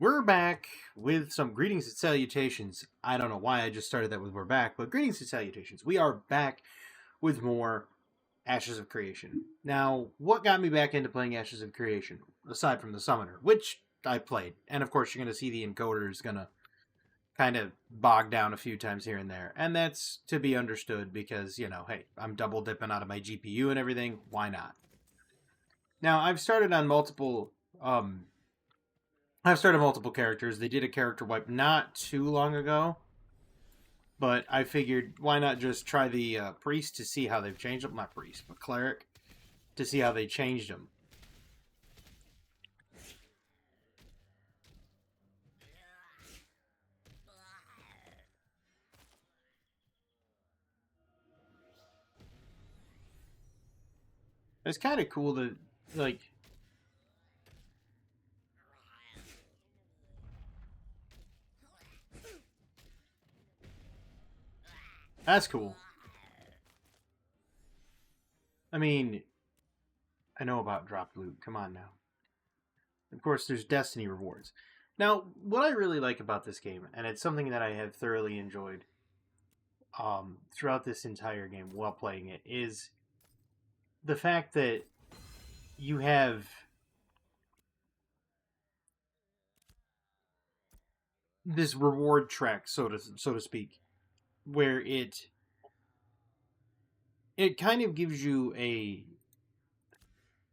We're back with some greetings and salutations. I don't know why I just started that with we're back, but greetings and salutations. We are back with more Ashes of Creation. Now, what got me back into playing Ashes of Creation, aside from the Summoner, which I played, and of course you're going to see the encoder is going to kind of bog down a few times here and there, and that's to be understood because, hey, I'm double dipping out of my GPU and everything. Why not? Now, I've started multiple characters. They did a character wipe not too long ago, but I figured why not just try the priest to see how they've changed them. Not priest, but cleric to see how they changed them. It's kind of cool to like. That's cool. I mean, I know about drop loot. Come on now. Of course, there's destiny rewards. Now, what I really like about this game, and it's something that I have thoroughly enjoyed throughout this entire game while playing it, is the fact that you have this reward track, so to speak, where it kind of gives you a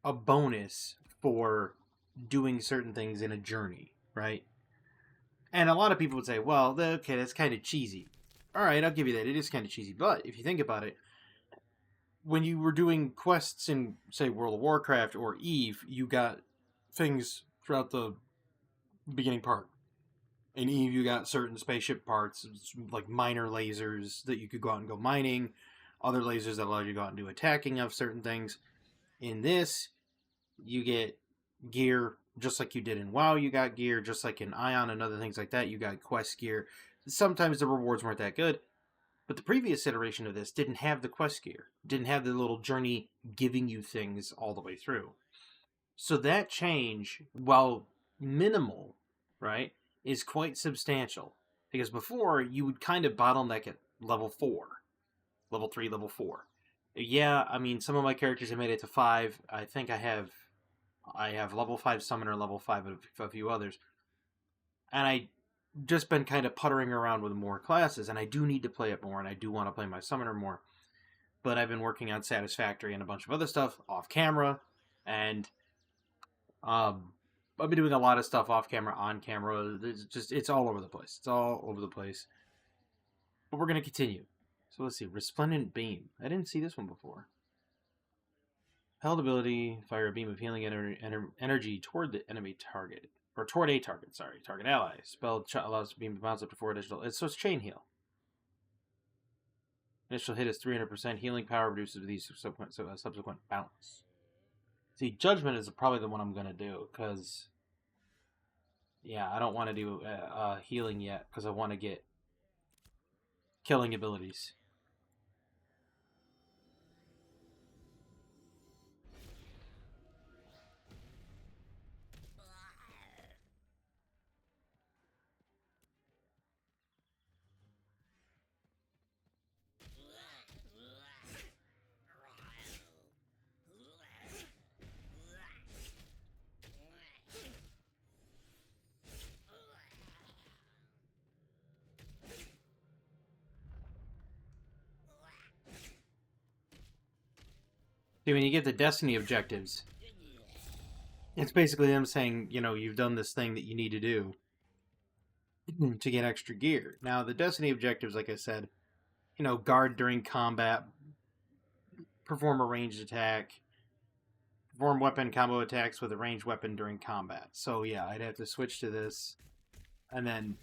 bonus for doing certain things in a journey, right? And a lot of people would say, well, okay, that's kind of cheesy. All right, I'll give you that. It is kind of cheesy. But if you think about it, when you were doing quests in, say, World of Warcraft or Eve, you got things throughout the beginning part. In Eve, you got certain spaceship parts, like minor lasers that you could go out and go mining, other lasers that allow you to go out and do attacking of certain things. In this, you get gear just like you did in WoW. You got gear just like in Ion and other things like that. You got quest gear. Sometimes the rewards weren't that good, but the previous iteration of this didn't have the quest gear, didn't have the little journey giving you things all the way through. So that change, while minimal, right, is quite substantial. Because before, you would kind of bottleneck at level 4, level 3, level 4. Yeah, I mean, some of my characters have made it to 5. I think I have level 5 summoner, level 5 of a few others. And I just been kind of puttering around with more classes, and I do need to play it more, and I do want to play my summoner more. But I've been working on Satisfactory and a bunch of other stuff off camera, and I've been doing a lot of stuff off camera, on camera. It's all over the place. It's all over the place. But we're gonna continue. So let's see, Resplendent Beam. I didn't see this one before. Held ability, fire a beam of healing energy toward the enemy target. Or toward a target, sorry. Target ally. Spell allows beam to bounce up to 4 additional. So it's chain heal. Initial hit is 300%. Healing power reduces with each subsequent bounce. See, Judgment is probably the one I'm going to do, because, yeah, I don't want to do healing yet, because I want to get killing abilities. See, when you get the Destiny objectives, it's basically them saying, you've done this thing that you need to do to get extra gear. Now, the Destiny objectives, like I said, guard during combat, perform a ranged attack, perform weapon combo attacks with a ranged weapon during combat. So, yeah, I'd have to switch to this, and then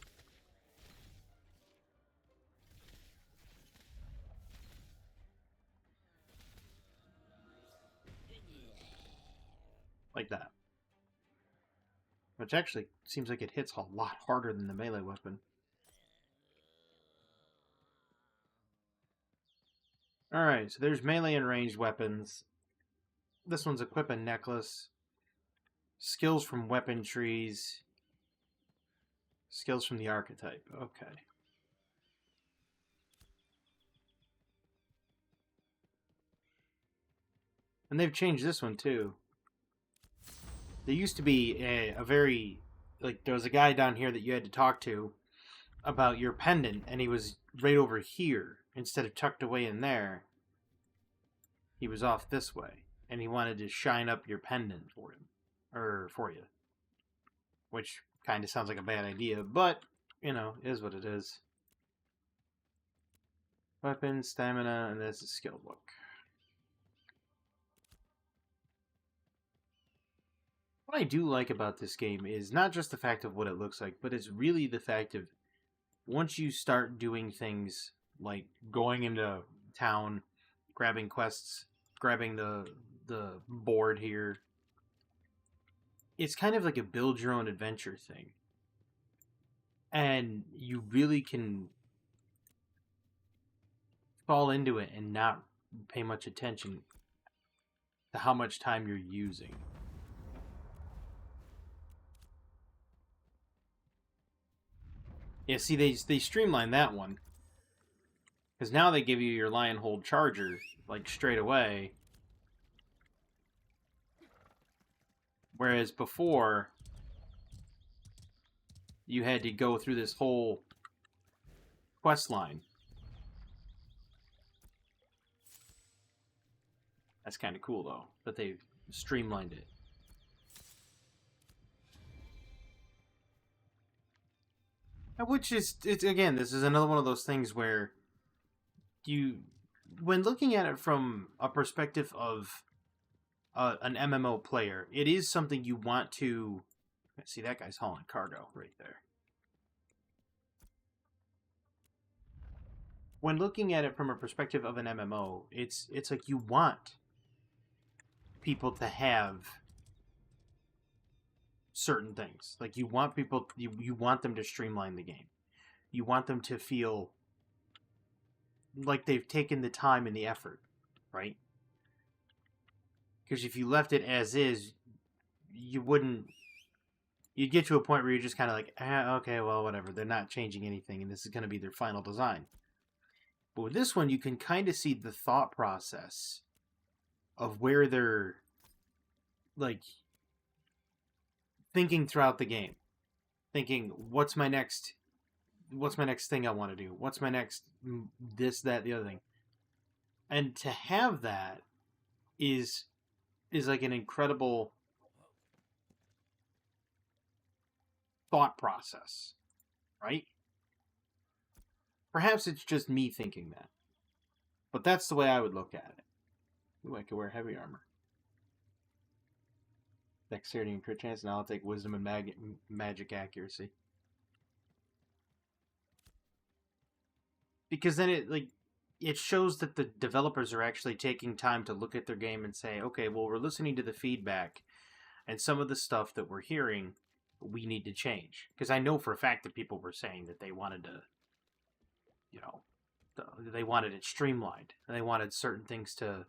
like that. Which actually seems like it hits a lot harder than the melee weapon. Alright, so there's melee and ranged weapons. This one's equip a necklace. Skills from weapon trees. Skills from the archetype. Okay. And they've changed this one, too. There used to be a very... Like, there was a guy down here that you had to talk to about your pendant, and he was right over here. Instead of tucked away in there, he was off this way. And he wanted to shine up your pendant for him. Or for you. Which kind of sounds like a bad idea, but, you know, is what it is. Weapon, stamina, and there's a skill book. What I do like about this game is not just the fact of what it looks like, but it's really the fact of once you start doing things like going into town, grabbing quests, grabbing the board here, it's kind of like a build your own adventure thing. And you really can fall into it and not pay much attention to how much time you're using. Yeah, see, they streamlined that one. Because now they give you your Lion Hold Charger, like, straight away. Whereas before, you had to go through this whole quest line. That's kind of cool, though, that they've streamlined it. Which is, it's again, this is another one of those things where you, when looking at it from a perspective of an MMO player, it is something you want to... See, that guy's hauling cargo right there. When looking at it from a perspective of an MMO, it's like you want people to have certain things. Like, you want people, you want them to streamline the game. You want them to feel like they've taken the time and the effort, right? Because if you left it as is, you'd get to a point where you're just kind of like, okay, well, whatever. They're not changing anything, and this is going to be their final design. But with this one, you can kind of see the thought process of where they're, like, thinking throughout the game. Thinking, what's my next thing I want to do? What's my next this, that, the other thing? And to have that is like an incredible thought process, right? Perhaps it's just me thinking that. But that's the way I would look at it. Ooh, I could wear heavy armor. Dexterity and crit chance, and I'll take wisdom and magic accuracy. Because then it shows that the developers are actually taking time to look at their game and say, okay, well, we're listening to the feedback, and some of the stuff that we're hearing, we need to change. Because I know for a fact that people were saying that they wanted to, you know, they wanted it streamlined, and they wanted certain things to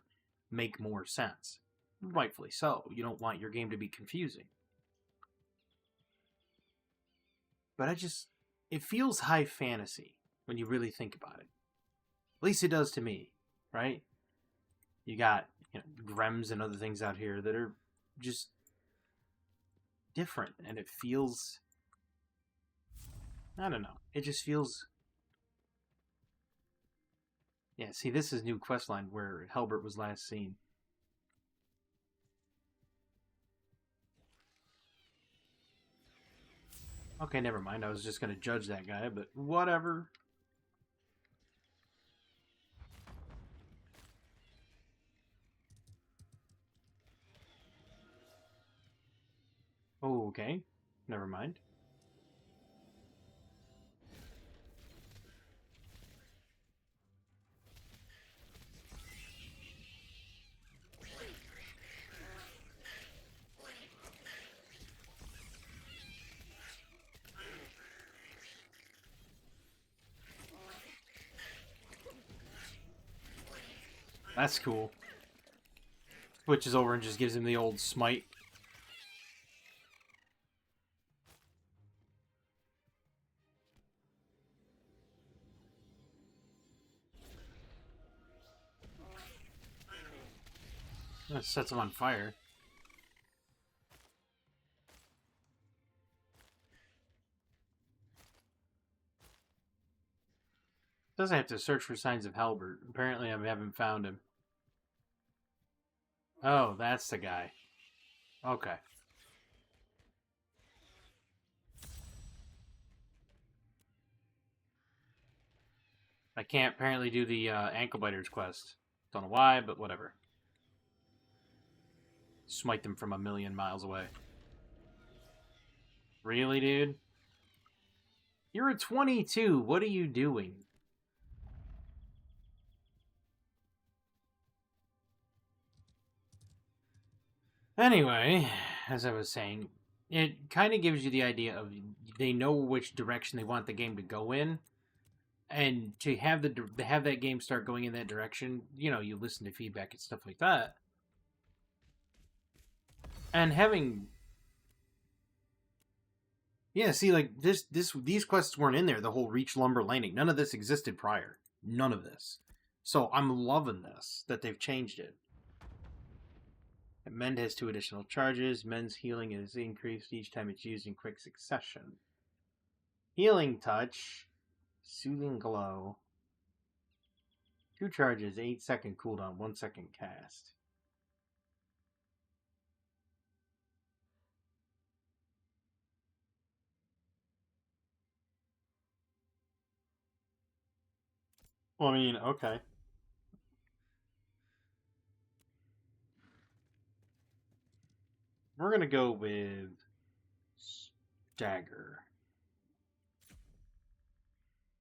make more sense. Rightfully so. You don't want your game to be confusing. But it feels high fantasy when you really think about it. At least it does to me, right? You got, Grems and other things out here that are just different, and it feels, I don't know, it just feels... Yeah, see, this is new questline where Helbert was last seen. Okay, never mind. I was just going to judge that guy, but whatever. Oh, okay. Never mind. That's cool. Switches over and just gives him the old smite. That sets them on fire. Doesn't have to search for signs of Halbert. Apparently, I haven't found him. Oh, that's the guy. Okay. I can't apparently do the ankle biters quest. Don't know why, but whatever. Smite them from a million miles away. Really, dude? You're a 22. What are you doing? Anyway, as I was saying, it kind of gives you the idea of they know which direction they want the game to go in, and to have that game start going in that direction, you listen to feedback and stuff like that, and having see, like these quests weren't in there. The whole Reach Lumber Landing, none of this existed prior. None of this. So I'm loving this that they've changed it. Mend has 2 additional charges. Mend's healing is increased each time it's used in quick succession. Healing Touch, Soothing Glow, 2 charges, 8-second cooldown, 1-second cast. Well, I mean, okay. We're gonna go with Stagger.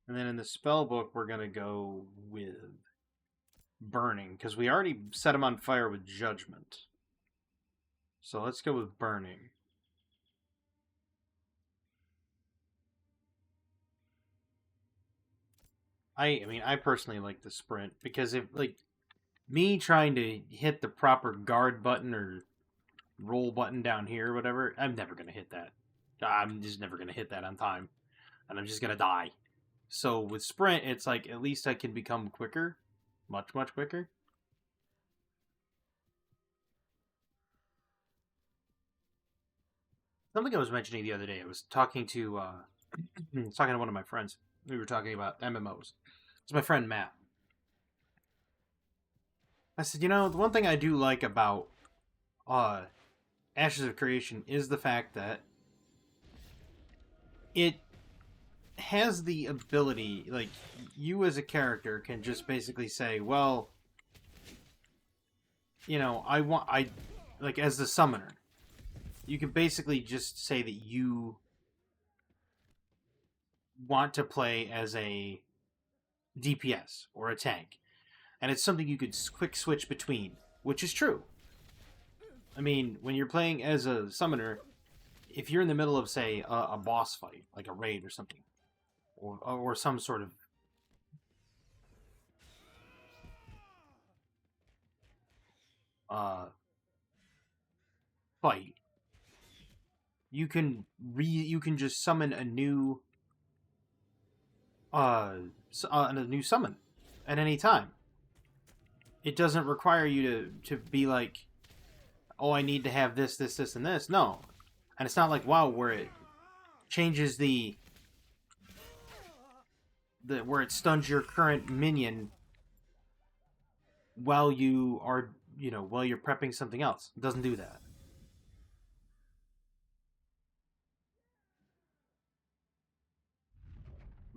And then in the spell book, we're gonna go with Burning, because we already set him on fire with Judgment. So let's go with Burning. I mean, I personally like the sprint, because if, like, me trying to hit the proper guard button or roll button down here or whatever, I'm never going to hit that. I'm just never going to hit that on time. And I'm just going to die. So with sprint, it's like, at least I can become quicker. Much, much quicker. Something I was mentioning the other day, I was talking to one of my friends. We were talking about MMOs. It's my friend Matt. I said, the one thing I do like about Ashes of Creation is the fact that it has the ability, like, you as a character can just basically say, well, like, as the summoner, you can basically just say that you want to play as a DPS or a tank. And it's something you could quick switch between, which is true. I mean, when you're playing as a summoner, if you're in the middle of, say, a boss fight, like a raid or something, or some sort of fight, you can just summon a new summon at any time. It doesn't require you to be like, oh, I need to have this, this, this, and this. No. And it's not like WoW where it changes the where it stuns your current minion while you are, while you're prepping something else. It doesn't do that.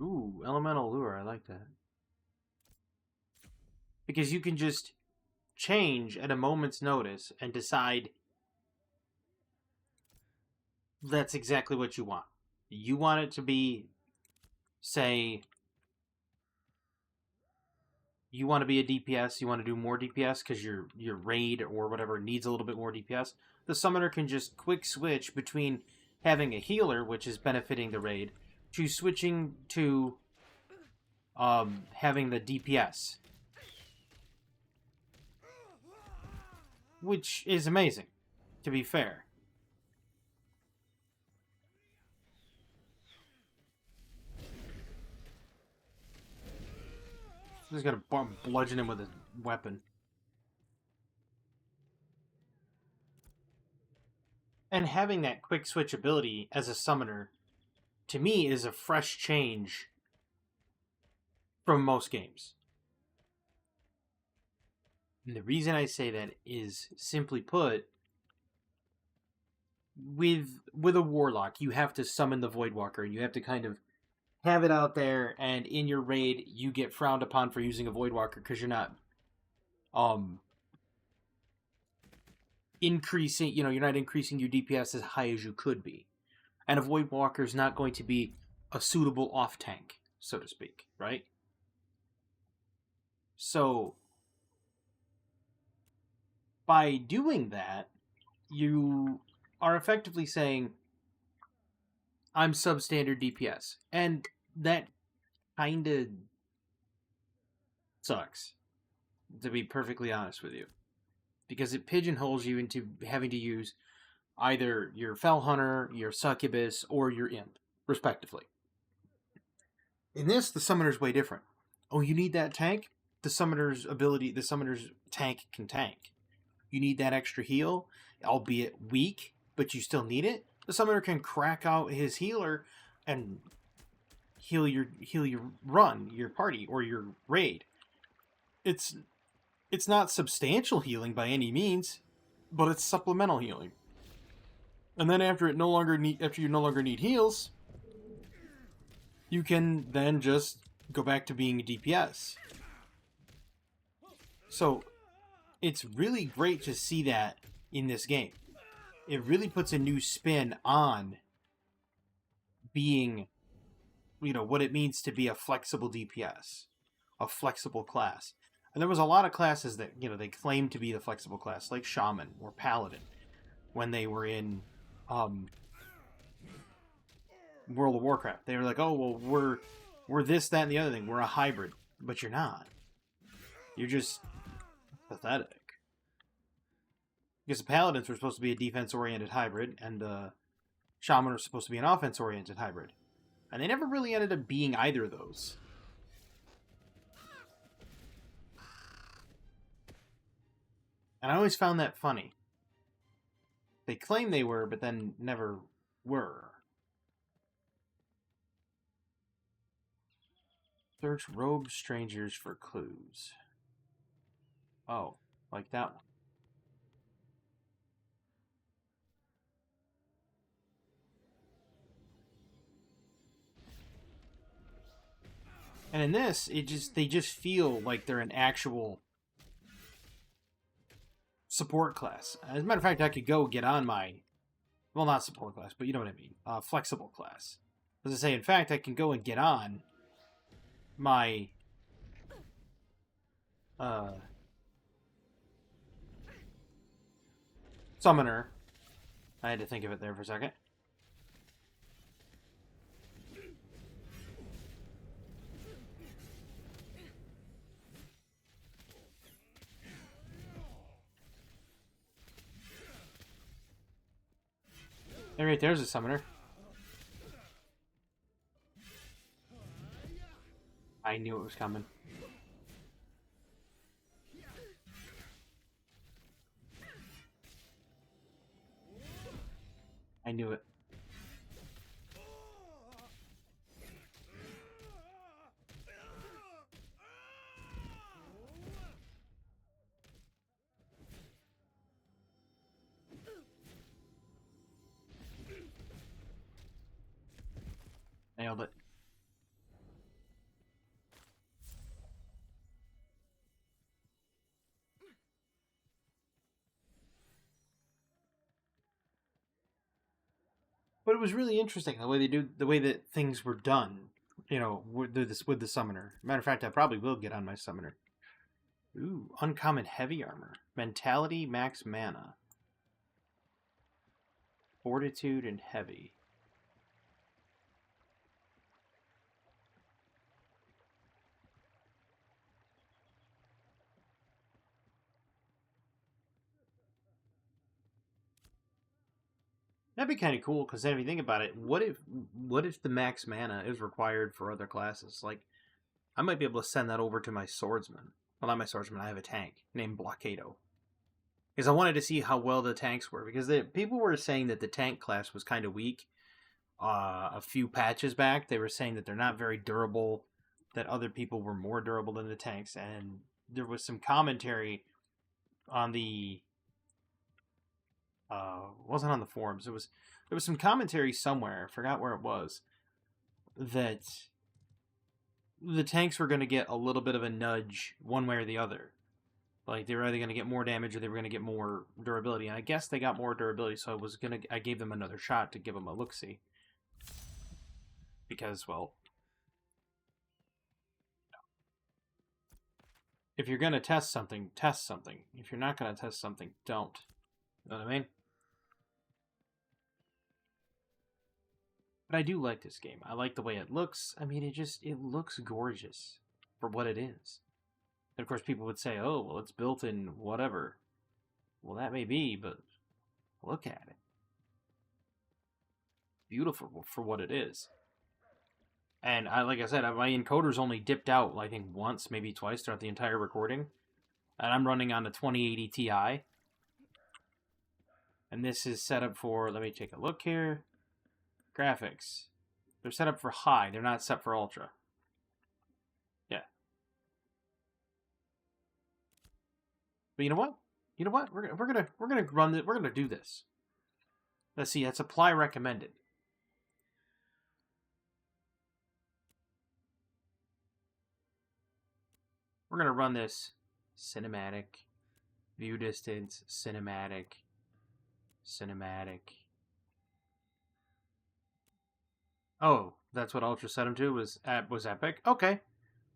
Ooh, elemental lure. I like that. Because you can just change at a moment's notice and decide that's exactly what you want. You want it to be, say, you want to be a DPS, you want to do more DPS because your raid or whatever needs a little bit more DPS. The summoner can just quick switch between having a healer, which is benefiting the raid, to switching to having the DPS, which is amazing, to be fair. Just gonna bludgeon him with a weapon. And having that quick switch ability as a summoner, to me, is a fresh change from most games. And the reason I say that is, simply put, with a warlock, you have to summon the Voidwalker, and you have to kind of have it out there, and in your raid, you get frowned upon for using a Voidwalker because you're not increasing, you're not increasing your DPS as high as you could be. And a Voidwalker is not going to be a suitable off tank, so to speak, right? So by doing that, you are effectively saying, I'm substandard DPS. And that kind of sucks, to be perfectly honest with you. Because it pigeonholes you into having to use either your Fell Hunter, your Succubus, or your Imp, respectively. In this, the Summoner's way different. Oh, you need that tank? The Summoner's tank can tank. You need that extra heal, albeit weak, but you still need it? The Summoner can crack out his healer and heal your run, your party, or your raid. It's not substantial healing by any means, but it's supplemental healing. And then after you no longer need heals, you can then just go back to being a DPS. So it's really great to see that in this game. It really puts a new spin on being, what it means to be a flexible DPS, a flexible class. And there was a lot of classes that, they claimed to be the flexible class, like Shaman or Paladin, when they were in World of Warcraft. They were like, oh, well, we're this, that, and the other thing. We're a hybrid. But you're not. You're just pathetic. Because the Paladins were supposed to be a defense-oriented hybrid, and the Shaman were supposed to be an offense-oriented hybrid. And they never really ended up being either of those. And I always found that funny. They claim they were, but then never were. Search robed strangers for clues. Oh, like that one. And in this, they just feel like they're an actual support class. As a matter of fact, I could go get on my, well, not support class, but you know what I mean, flexible class. As I say, in fact, I can go and get on my summoner. I had to think of it there for a second. Right there's a summoner. I knew it was coming. I knew it. Nailed it. But it was really interesting the way that things were done. With the summoner. Matter of fact, I probably will get on my summoner. Ooh, uncommon heavy armor, mentality, max mana, fortitude, and heavy. That'd be kind of cool, because then if you think about it, what if the max mana is required for other classes? Like, I might be able to send that over to my swordsman. Well, not my swordsman, I have a tank named Blockado. Because I wanted to see how well the tanks were. Because people were saying that the tank class was kind of weak. A few patches back, they were saying that they're not very durable. That other people were more durable than the tanks, and there was some commentary on the. Wasn't on the forums. There was some commentary somewhere. I forgot where it was. That the tanks were going to get a little bit of a nudge one way or the other. Like they were either going to get more damage or they were going to get more durability. And I guess they got more durability, so I gave them another shot to give them a look see. Because, well, if you're going to test something, test something. If you're not going to test something, don't. You know what I mean? But I do like this game. I like the way it looks. I mean, it looks gorgeous for what it is. And of course, people would say, oh, well, it's built in whatever. Well, that may be, but look at it. Beautiful for what it is. And like I said, my encoder's only dipped out, I think, once, maybe twice throughout the entire recording. And I'm running on a 2080 Ti. And this is set up for, let me take a look here. Graphics. They're set up for high. They're not set for ultra. Yeah. But you know what? You know what? We're gonna run it. We're gonna do this. Let's see. That's apply recommended. We're gonna run this cinematic, view distance, cinematic, cinematic. Oh, that's what Ultra set him to was epic. Okay,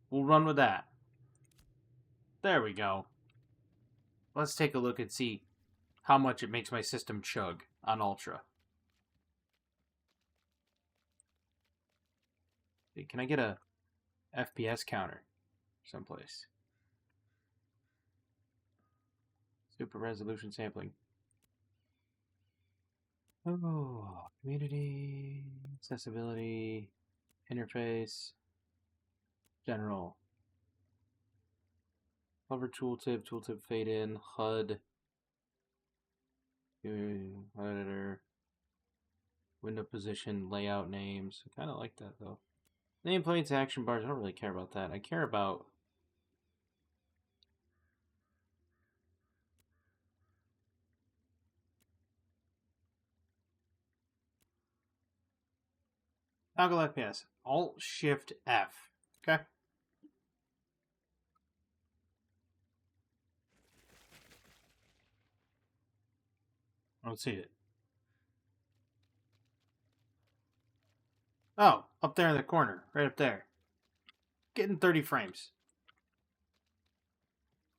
we'll run with that. There we go. Let's take a look and see how much it makes my system chug on Ultra. Can I get a FPS counter someplace? Super resolution sampling. Oh, community, accessibility, interface, general. Hover tooltip, fade in, HUD, editor, window position, layout names. I kind of like that though. Nameplates, action bars, I don't really care about that. I care about toggle FPS. Alt Shift F. Okay. I don't see it. Oh, up there in the corner. Right up there. Getting 30 frames.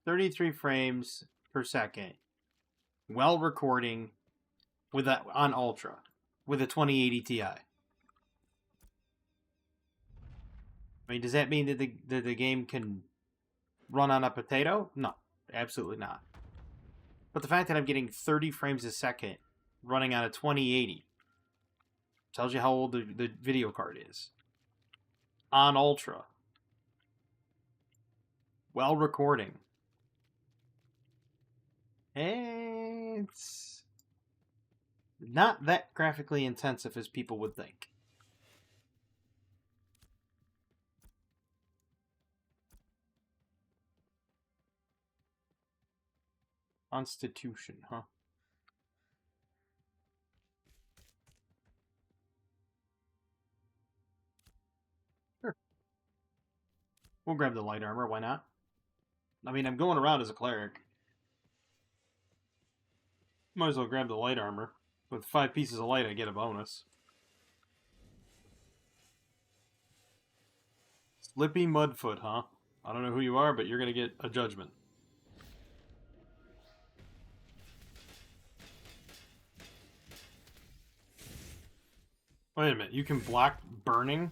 33 frames per second. Well recording with that on Ultra with a 2080 Ti. I mean, does that mean that the game can run on a potato? No, absolutely not. But the fact that I'm getting 30 frames a second running on a 2080 tells you how old the video card is. On Ultra. Well recording. It's not that graphically intensive as people would think. Constitution, huh? Sure. We'll grab the light armor, why not? I mean, I'm going around as a cleric. Might as well grab the light armor. With 5 pieces of light, I get a bonus. Slippy Mudfoot, huh? I don't know who you are, but you're gonna get a judgment. Wait a minute, you can block burning?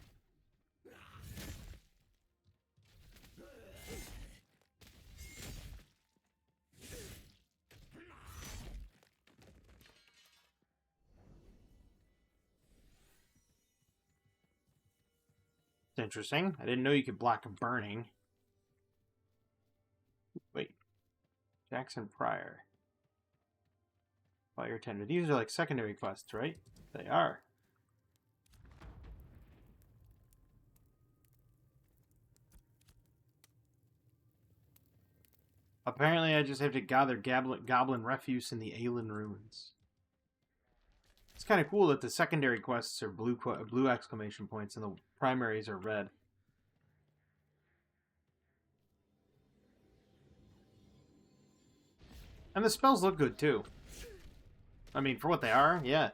It's interesting. I didn't know you could block burning. Wait. Jackson Pryor. Fire tender. These are like secondary quests, right? They are. Apparently, I just have to gather goblin refuse in the Aelin ruins. It's kind of cool that the secondary quests are blue exclamation points and the primaries are red. And the spells look good too. I mean, for what they are, yeah.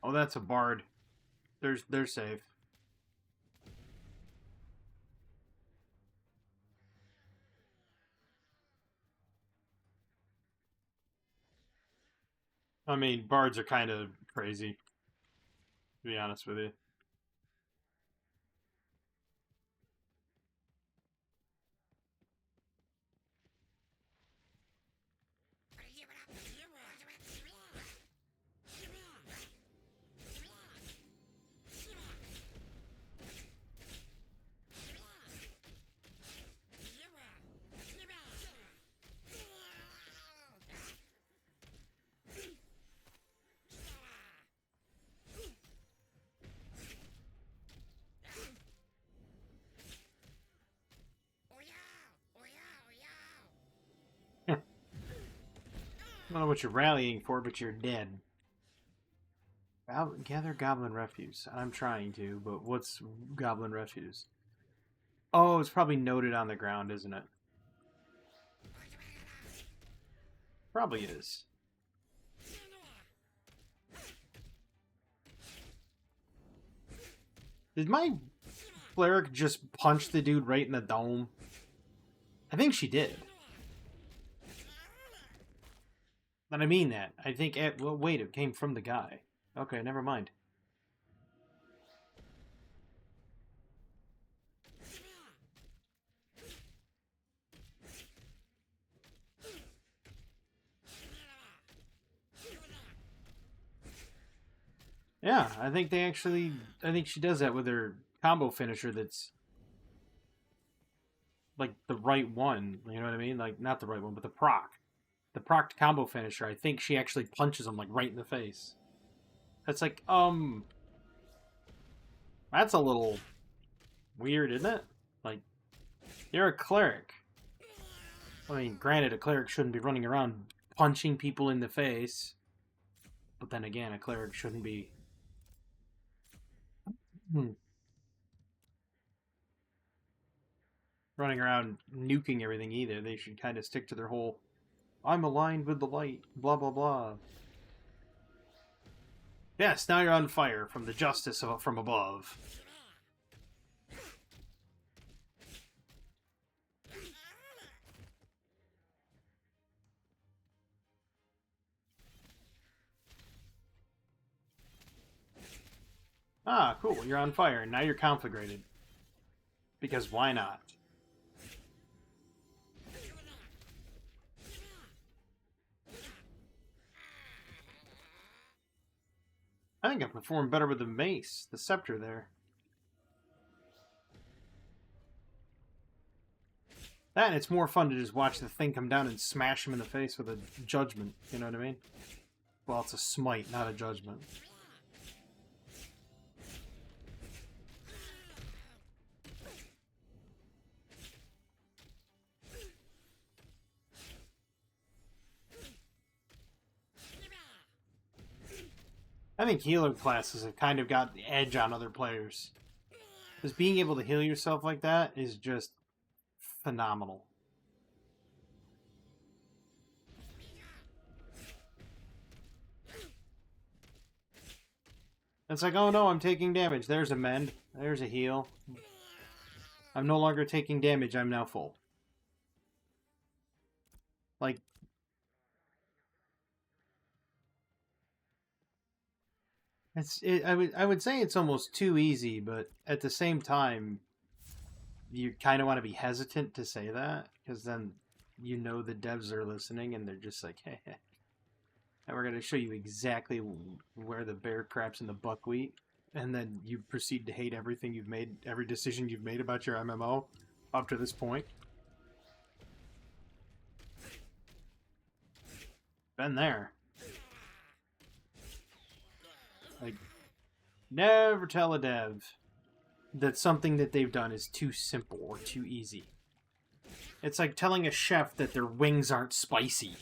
Oh, that's a bard. They're safe. I mean, bards are kind of crazy, to be honest with you. I don't know what you're rallying for, but you're dead. Gather goblin refuse. I'm trying to, but what's goblin refuse? Oh, it's probably noted on the ground, isn't it? Probably is. Did my cleric just punch the dude right in the dome? I think she did. And I mean that. I think... well, wait, it came from the guy. Okay, never mind. Yeah, I think they actually... I think she does that with her combo finisher that's... like, the right one. You know what I mean? Like, not the right one, but the proc. The proc combo finisher. I think she actually punches him, like, right in the face. That's like, that's a little weird, isn't it? Like, you're a cleric. I mean, granted, a cleric shouldn't be running around punching people in the face. But then again, a cleric shouldn't be... running around nuking everything either. They should kind of stick to their whole, I'm aligned with the light, blah, blah, blah. Yes, now you're on fire from the justice from above. Ah, cool, you're on fire, and now you're conflagrated. Because why not? I think I performed better with the mace, the scepter there. That, and it's more fun to just watch the thing come down and smash him in the face with a judgment, you know what I mean? Well, it's a smite, not a judgment. I think healer classes have kind of got the edge on other players. Because being able to heal yourself like that is just phenomenal. It's like, oh no, I'm taking damage. There's a mend. There's a heal. I'm no longer taking damage. I'm now full. Like, I would say it's almost too easy, but at the same time, you kind of want to be hesitant to say that because then you know the devs are listening and they're just like, hey, and we're going to show you exactly where the bear craps in the buckwheat. and then you proceed to hate everything you've made, every decision you've made about your MMO up to this point. Been there. Like, never tell a dev that something that they've done is too simple or too easy. It's like telling a chef that their wings aren't spicy.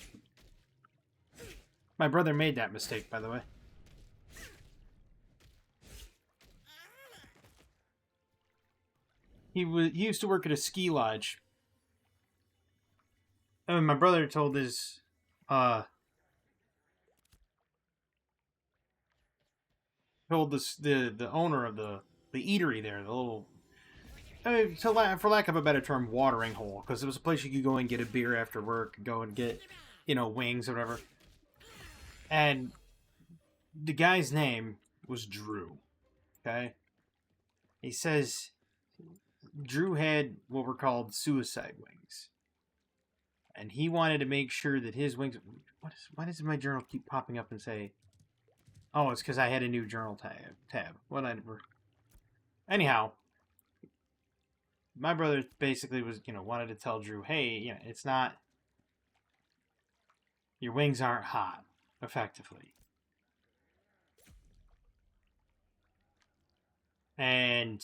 My brother made that mistake, by the way. He used to work at a ski lodge. And my brother told his the owner of the eatery there, the little, for lack of a better term, watering hole, because it was a place you could go and get a beer after work, go and get, wings or whatever. And the guy's name was Drew. Okay? He says Drew had what were called suicide wings. And he wanted to make sure that his wings... Why does my journal keep popping up and say... Oh, it's because I had a new journal tab. Whatever. Anyhow, my brother basically was, wanted to tell Drew, hey, it's not... Your wings aren't hot, effectively. And...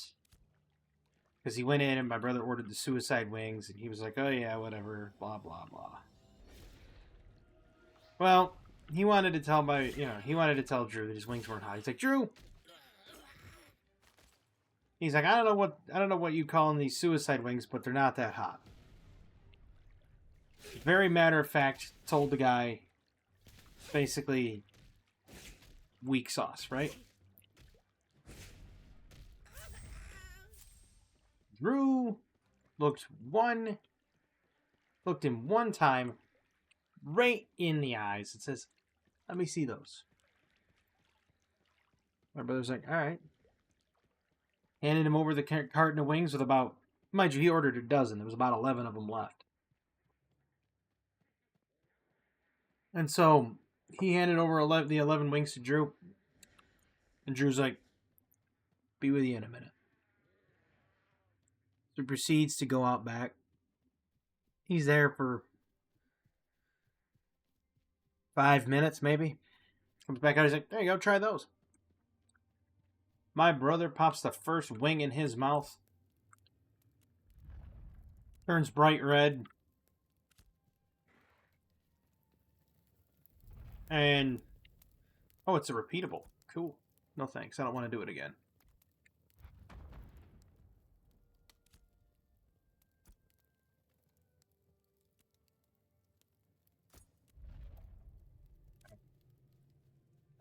Because he went in and my brother ordered the suicide wings, and he was like, oh yeah, whatever, blah, blah, blah. Well, he wanted to tell Drew that his wings weren't hot. He's like, Drew! He's like, I don't know what you call these suicide wings, but they're not that hot. Very matter of fact, told the guy, basically, weak sauce, right? Drew looked him one time right in the eyes and says, let me see those. My brother's like, all right. Handed him over the carton of wings with about, mind you, he ordered a dozen. There was about 11 of them left. And so he handed over the 11 wings to Drew. And Drew's like, be with you in a minute. So he proceeds to go out back. He's there for 5 minutes, maybe. Comes back out, he's like, there you go, try those. My brother pops the first wing in his mouth. Turns bright red. And, oh, it's a repeatable. Cool. No thanks, I don't want to do it again.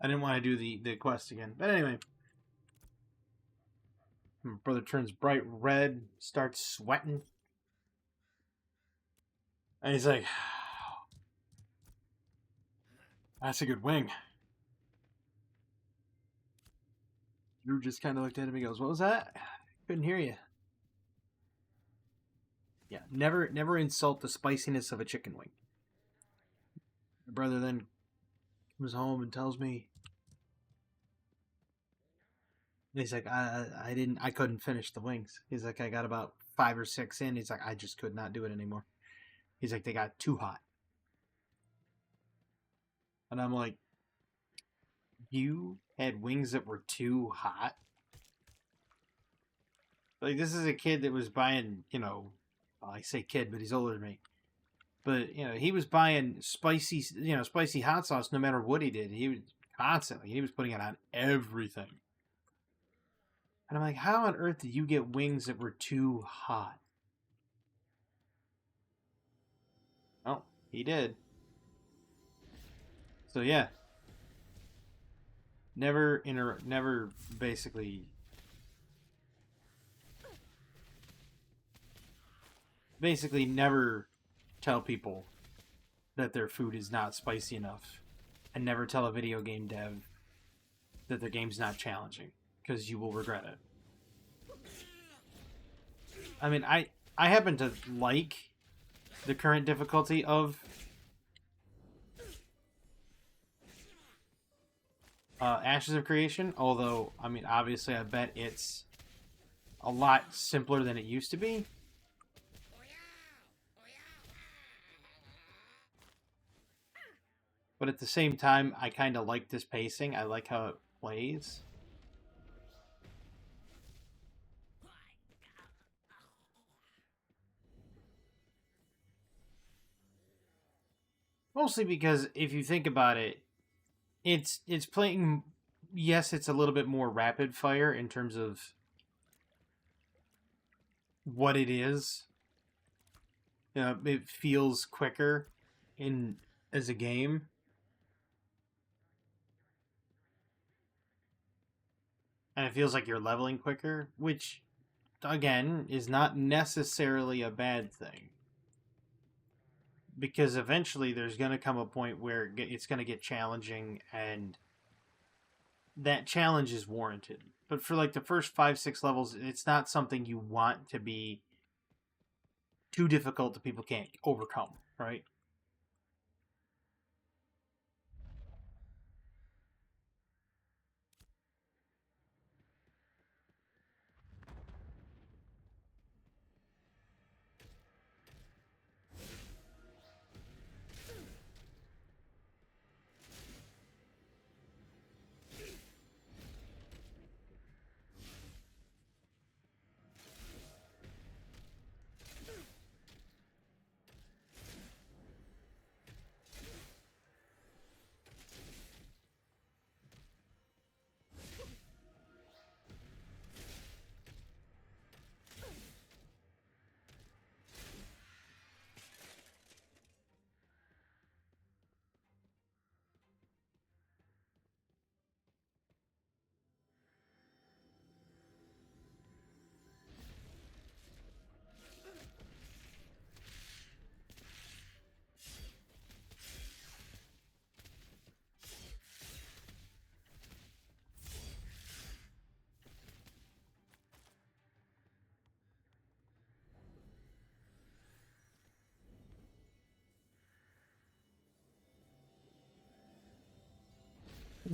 I didn't want to do the quest again. But anyway. My brother turns bright red, starts sweating. And he's like, that's a good wing. Drew just kind of looked at him and goes, what was that? Couldn't hear you. Yeah, never insult the spiciness of a chicken wing. My brother then comes home and tells me, he's like, I couldn't finish the wings. He's like, I got about 5 or 6 in. He's like, I just could not do it anymore. He's like, they got too hot. And I'm like, you had wings that were too hot? Like, this is a kid that was buying, well, I say kid, but he's older than me. But, he was buying spicy hot sauce no matter what he did. He was putting it on everything. And I'm like, how on earth did you get wings that were too hot? Oh, he did. So yeah. Never basically never tell people that their food is not spicy enough. And never tell a video game dev that their game's not challenging. Because you will regret it. I mean, I happen to like the current difficulty of Ashes of Creation. Although, I mean, obviously, I bet it's a lot simpler than it used to be. But at the same time, I kind of like this pacing. I like how it plays. Mostly because if you think about it, it's playing. Yes, it's a little bit more rapid fire in terms of what it is. It feels quicker in as a game, and it feels like you're leveling quicker, which again is not necessarily a bad thing. Because eventually there's going to come a point where it's going to get challenging, and that challenge is warranted. But for like the first 5, 6 levels, it's not something you want to be too difficult that people can't overcome, right?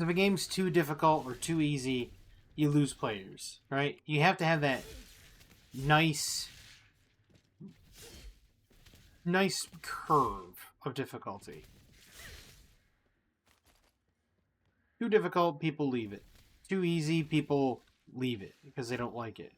If a game's too difficult or too easy, you lose players, right? You have to have that nice nice curve of difficulty. Too difficult, people leave it. Too easy, people leave it because they don't like it.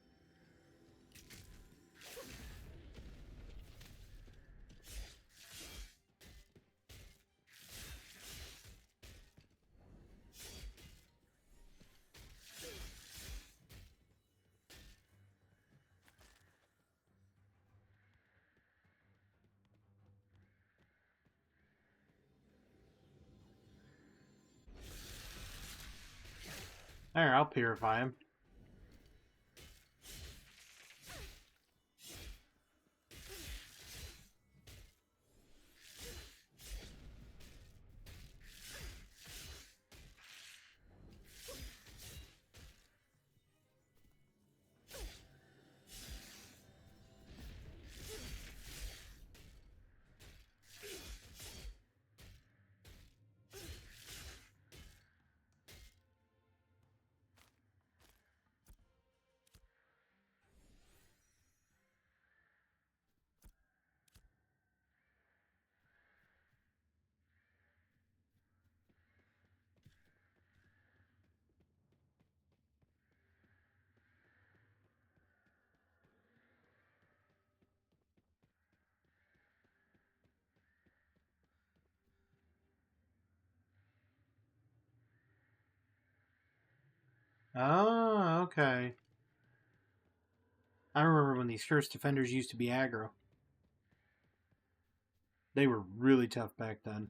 There, I'll purify him. Oh, okay. I remember when these first defenders used to be aggro. They were really tough back then.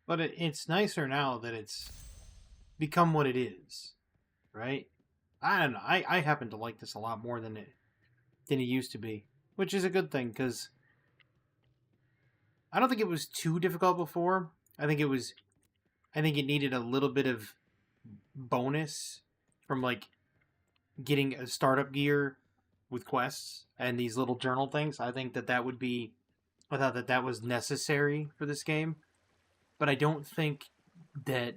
But it's nicer now that it's become what it is, right? I don't know. I happen to like this a lot more than it used to be, which is a good thing because I don't think it was too difficult before. I think it was. I think it needed a little bit of bonus from like getting a startup gear with quests and these little journal things. I think that that would be. I thought that that was necessary for this game, but I don't think that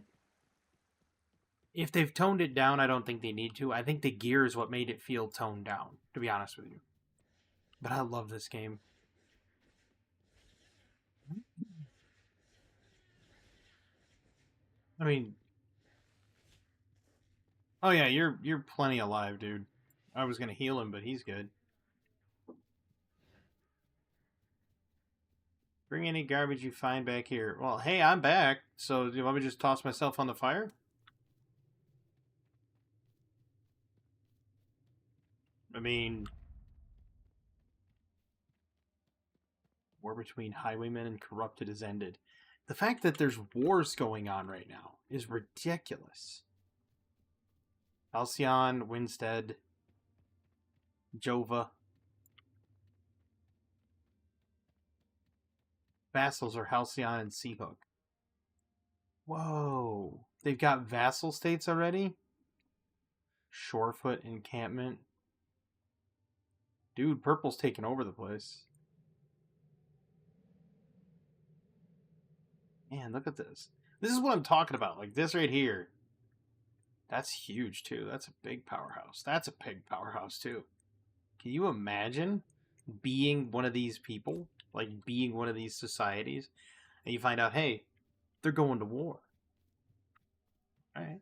if they've toned it down, I don't think they need to. I think the gear is what made it feel toned down, to be honest with you. But I love this game. I mean, oh yeah, you're plenty alive, dude. I was gonna heal him, but he's good. Bring any garbage you find back here. Well, hey, I'm back. So do you want me to just toss myself on the fire? I mean, war between highwaymen and corrupted has ended. The fact that there's wars going on right now is ridiculous. Halcyon, Winstead, Jova. Vassals are Halcyon and Seahook. Whoa. They've got vassal states already? Shorefoot encampment. Dude, purple's taking over the place. Man, look at this. This is what I'm talking about. Like this right here. That's huge too. That's a big powerhouse. That's a big powerhouse too. Can you imagine being one of these people? Like being one of these societies? And you find out, hey, they're going to war. Alright.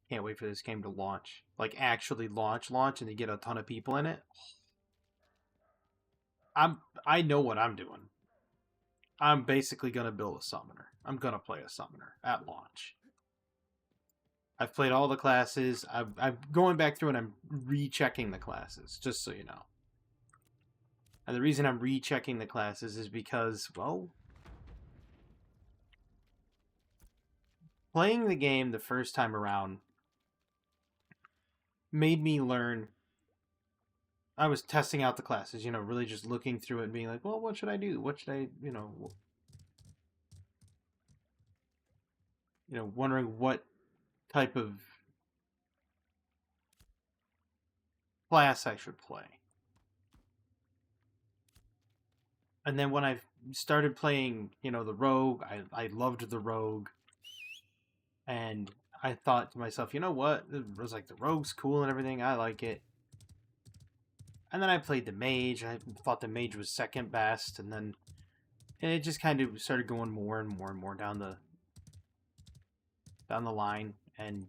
Can't wait for this game to launch. Like actually launch, and you get a ton of people in it. I know what I'm doing. I'm basically gonna build a summoner. I'm gonna play a summoner at launch. I've played all the classes. I'm going back through and I'm rechecking the classes, just so you know. And the reason I'm rechecking the classes is because, well, playing the game the first time around made me learn. I was testing out the classes, really just looking through it and being like, well, what should I do? What should I, wondering what type of class I should play. And then when I started playing, the rogue, I loved the rogue. And I thought to myself, you know what? It was like, the rogue's cool and everything. I like it. And then I played the mage. I thought the mage was second best. And it just kind of started going more and more and more down the line. And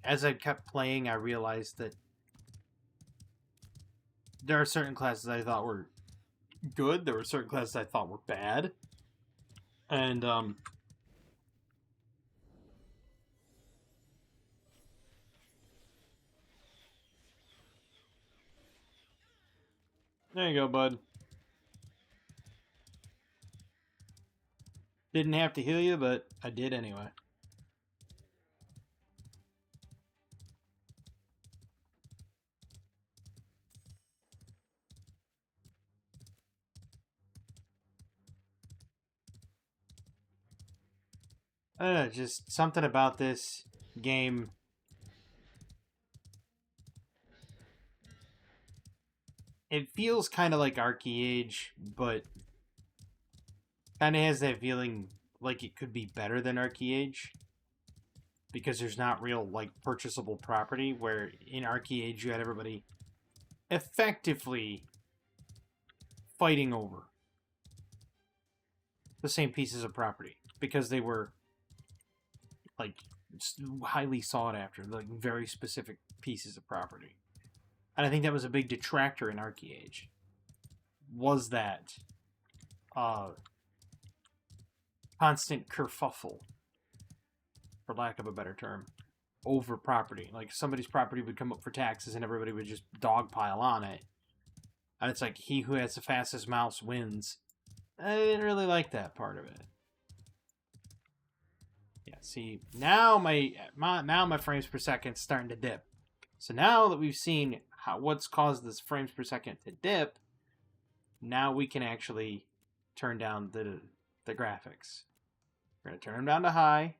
as I kept playing, I realized that there are certain classes I thought were good. There were certain classes I thought were bad. And, there you go, bud. Didn't have to heal you, but I did anyway. I don't know, just something about this game. It feels kind of like Arcade, but kind of has that feeling like it could be better than Arcade, because there's not real, like, purchasable property, where in Arcade you had everybody effectively fighting over the same pieces of property because they were, like, highly sought after, like, very specific pieces of property. And I think that was a big detractor in Arcade, was that constant kerfuffle, for lack of a better term, over property. Like, somebody's property would come up for taxes and everybody would just dogpile on it. And it's like, he who has the fastest mouse wins. I didn't really like that part of it. Yeah, see, now my frames per second is starting to dip. So now that we've seen what's caused this frames per second to dip, now we can actually turn down the graphics. We're going to turn them down to high.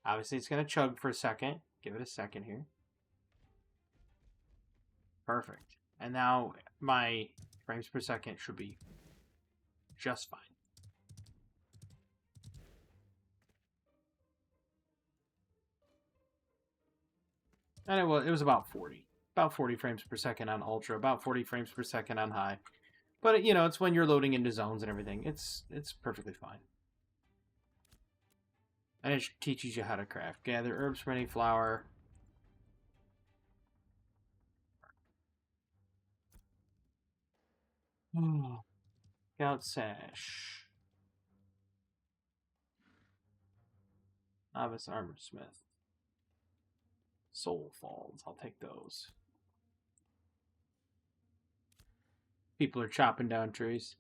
Obviously, it's going to chug for a second. Give it a second here. Perfect. And now my frames per second should be just fine. And it was about 40. About 40 frames per second on ultra, about 40 frames per second on high. But you know, it's when you're loading into zones and everything. It's perfectly fine. And it teaches you how to craft. Gather herbs from any flower. Scout sash. Novice armor smith. Soul falls. I'll take those. People are chopping down trees.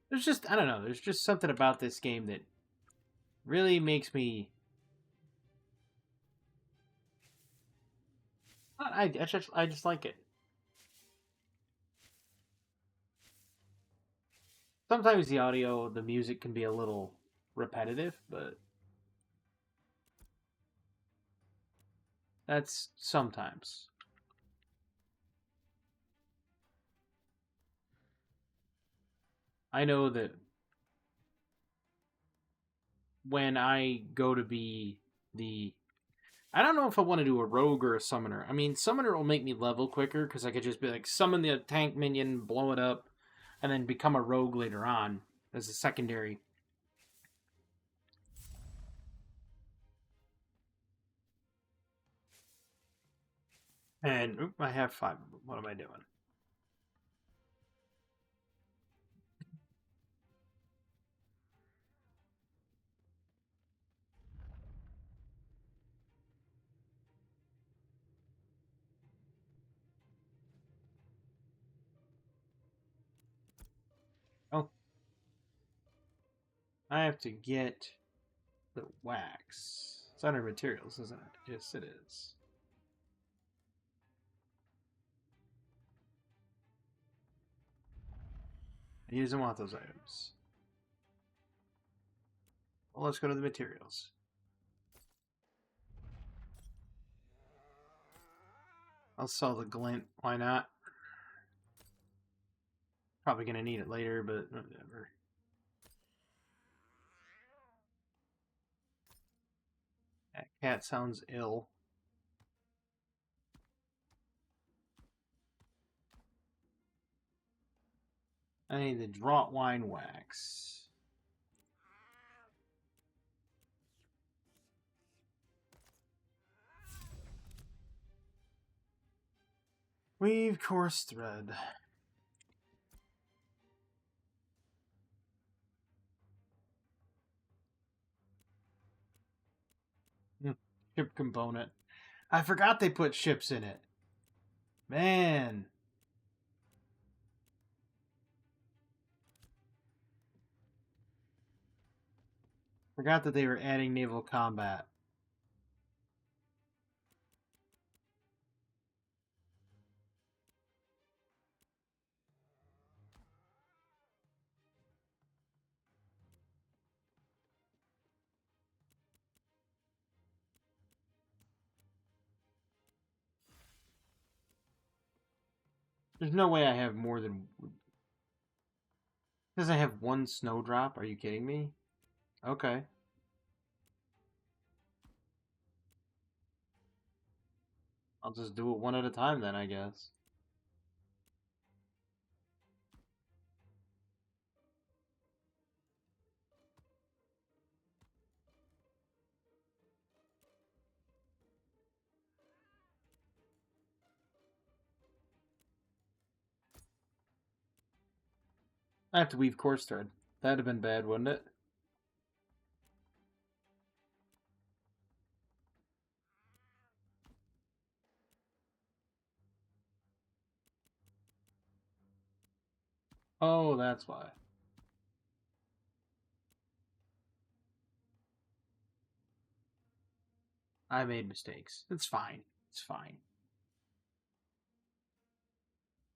There's just, I don't know, there's just something about this game that really makes me. I just like it. Sometimes the audio, the music can be a little repetitive, but that's sometimes. I know that when I go to be the. I don't know if I want to do a rogue or a summoner. I mean, summoner will make me level quicker because I could just be like, summon the tank minion, blow it up, and then become a rogue later on as a secondary. And oop, I have 5 of them. What am I doing? Oh, I have to get the wax. It's under materials, isn't it? Yes, it is. He doesn't want those items. Well, let's go to the materials. I'll sell the glint. Why not? Probably gonna need it later, but whatever. That cat sounds ill. I need the draught wine wax. Weave coarse thread. Ship component. I forgot they put ships in it. Man. Forgot that they were adding naval combat. There's no way I have more than. Does I have one snowdrop? Are you kidding me? Okay. I'll just do it one at a time then, I guess. I have to weave coarse thread. That'd have been bad, wouldn't it? Oh, that's why. I made mistakes. It's fine. It's fine.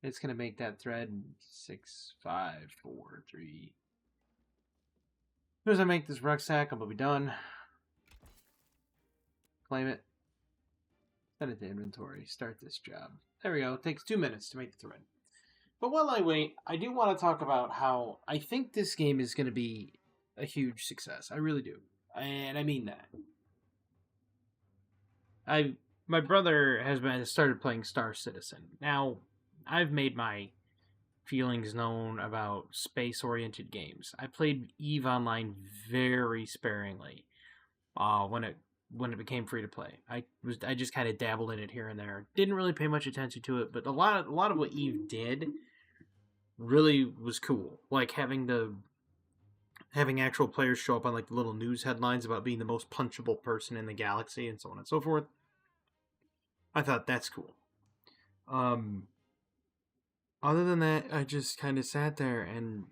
It's gonna make that thread 6, 5, 4, 3. As soon as I make this rucksack, I'm gonna be done. Claim it. Send it to inventory. Start this job. There we go. It takes 2 minutes to make the thread. But while I wait, I do want to talk about how I think this game is going to be a huge success. I really do. And I mean that. My brother has started playing Star Citizen. Now, I've made my feelings known about space-oriented games. I played EVE Online very sparingly when it became free to play. I just kind of dabbled in it here and there. Didn't really pay much attention to it, but a lot of what EVE did really was cool. Like having actual players show up on like the little news headlines about being the most punchable person in the galaxy and so on and so forth. I thought that's cool. Other than that, I just kind of sat there and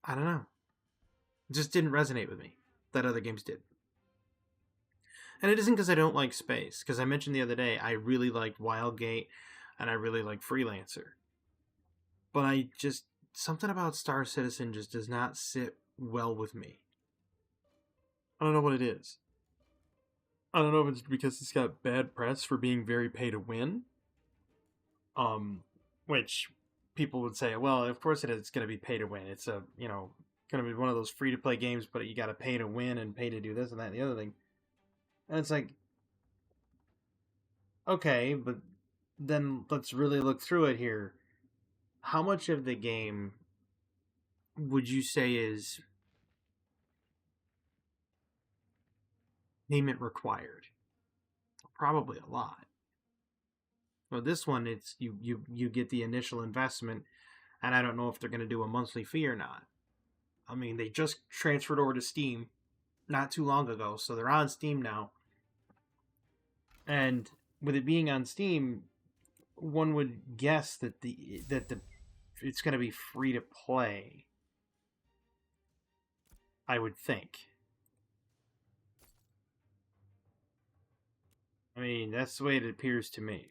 I don't know. It just didn't resonate with me that other games did. And it isn't because I don't like space, because I mentioned the other day I really liked Wildgate and I really like Freelancer. But I just something about Star Citizen just does not sit well with me. I don't know what it is. I don't know if it's because it's got bad press for being very pay to win. Which people would say, well, of course it is. It's going to be pay to win. It's going to be one of those free to play games, but you got to pay to win and pay to do this and that and the other thing. And it's like, okay, but then let's really look through it here. How much of the game would you say is payment required? Probably a lot. Well, this one, it's you get the initial investment, and I don't know if they're going to do a monthly fee or not. I mean, they just transferred over to Steam not too long ago, so they're on Steam now. And with it being on Steam, one would guess that it's going to be free to play. I would think. I mean, that's the way it appears to me.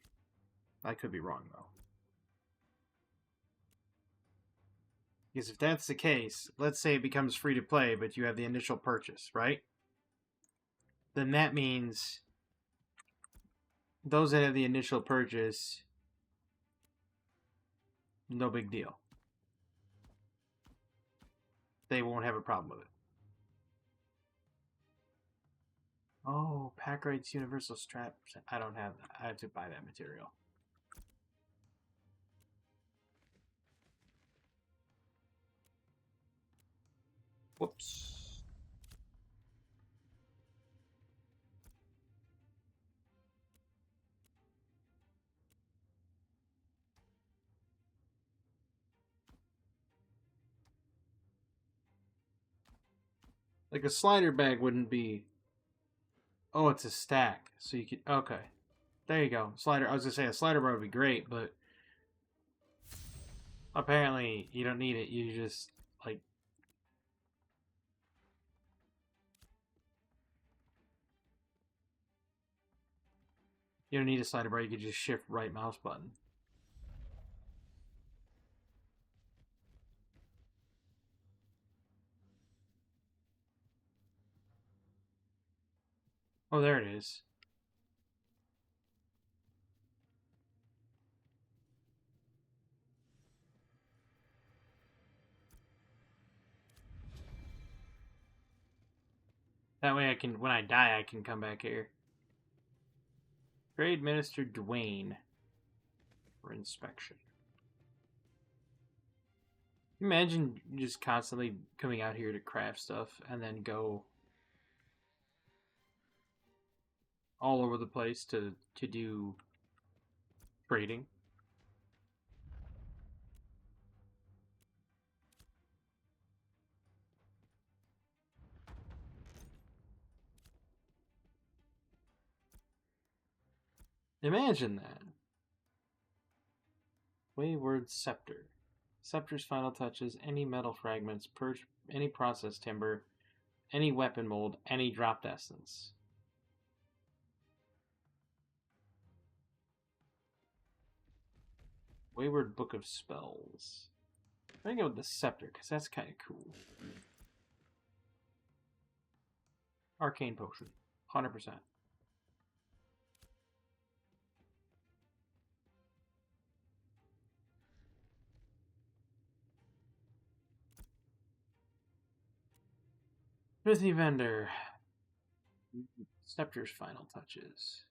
I could be wrong, though. Because if that's the case, let's say it becomes free to play, but you have the initial purchase, right? Then that means those that have the initial purchase, no big deal. They won't have a problem with it. Oh, pack rates, universal strap. I don't have that. I have to buy that material. Whoops. Like a slider bag wouldn't be. Oh, it's a stack. So you could. Okay. There you go. Slider. I was going to say a slider bar would be great, but apparently you don't need it. You just, like. You don't need a slider bar. You could just shift right mouse button. Oh, there it is. That way I can, when I die, I can come back here. Trade Minister Dwayne for inspection. Imagine just constantly coming out here to craft stuff and then go all over the place to do trading. Imagine that. Wayward Scepter. Scepter's final touches, any metal fragments, any processed timber, any weapon mold, any dropped essence. Wayward Book of Spells. I'm gonna go with the scepter, because that's kind of cool. Arcane potion. 100%. Smithy vendor. Scepter's final touches.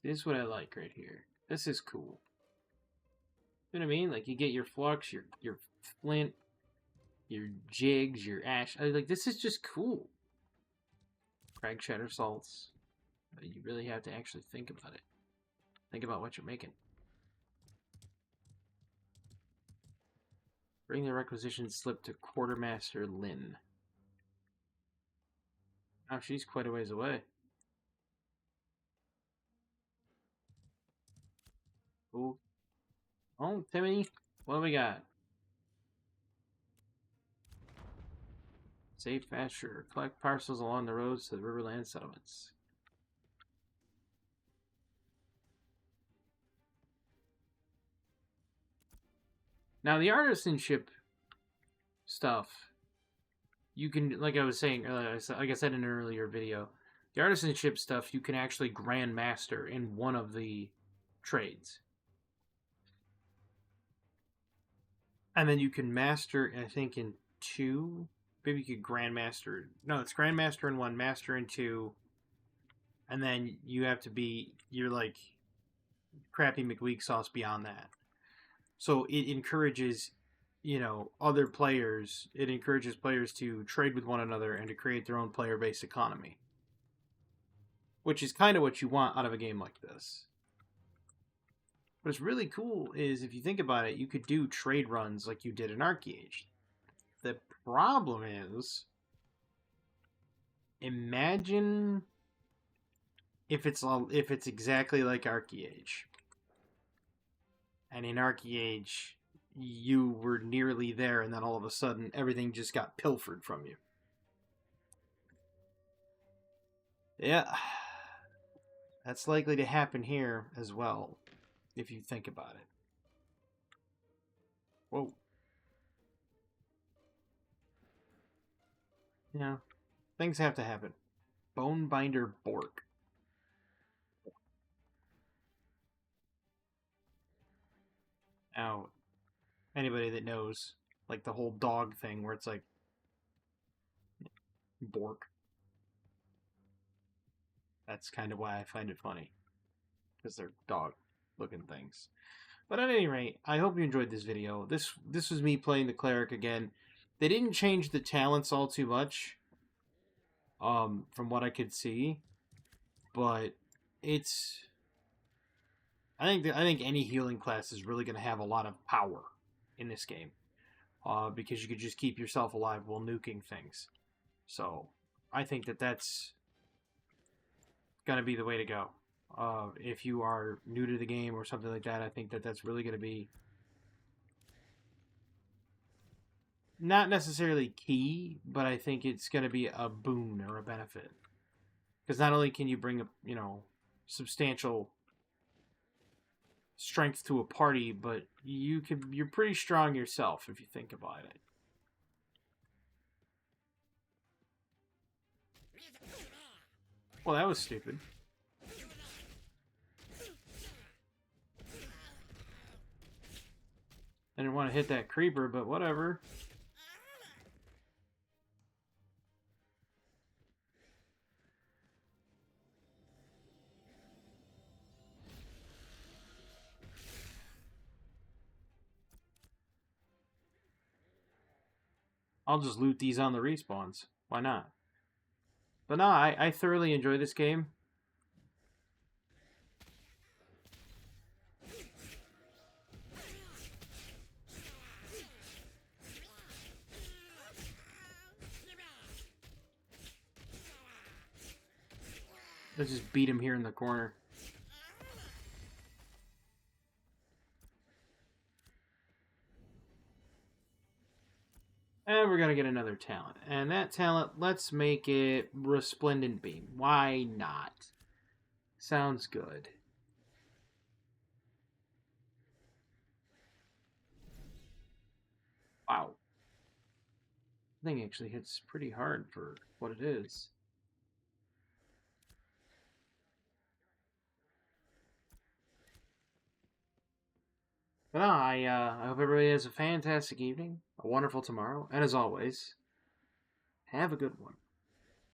This is what I like right here. This is cool. You know what I mean? Like, you get your flux, your flint, your jigs, your ash. Like, this is just cool. Crag shatter salts. You really have to actually think about it. Think about what you're making. Bring the requisition slip to Quartermaster Lynn. Oh, she's quite a ways away. Ooh. Oh, Timmy, what do we got? Safe pasture. Collect parcels along the roads to the Riverland settlements. Now, the artisanship stuff, you can, like I was saying earlier, like I said in an earlier video, the artisanship stuff you can actually grandmaster in one of the trades. And then you can master, I think, in two. Maybe you could grandmaster. No, it's grandmaster in one, master in two. And then you have to be, you're like crappy McWeak sauce beyond that. So it encourages, other players. It encourages players to trade with one another and to create their own player-based economy. Which is kind of what you want out of a game like this. What's really cool is, if you think about it, you could do trade runs like you did in Archeage. The problem is, imagine if it's exactly like Archeage. And in Archeage, you were nearly there, and then all of a sudden, everything just got pilfered from you. Yeah, that's likely to happen here as well, if you think about it. Whoa. Yeah, things have to happen. Bonebinder Bork. Now, anybody that knows, like the whole dog thing where it's like Bork. That's kind of why I find it funny. Because they're dog-looking things. But at any rate, I hope you enjoyed this video. This was me playing the cleric again. They didn't change the talents all too much, from what I could see, but it's. I think any healing class is really going to have a lot of power in this game, because you could just keep yourself alive while nuking things. So I think that's going to be the way to go. If you are new to the game or something like that, I think that's really going to be not necessarily key, but I think it's going to be a boon or a benefit. Because not only can you bring substantial strength to a party, but you're pretty strong yourself if you think about it. Well, that was stupid. I didn't want to hit that creeper, but whatever. I'll just loot these on the respawns. Why not? But no, I thoroughly enjoy this game. Let's just beat him here in the corner. And we're going to get another talent. And that talent, let's make it Resplendent Beam. Why not? Sounds good. The thing actually hits pretty hard for what it is. But no, I hope everybody has a fantastic evening, a wonderful tomorrow, and as always, have a good one.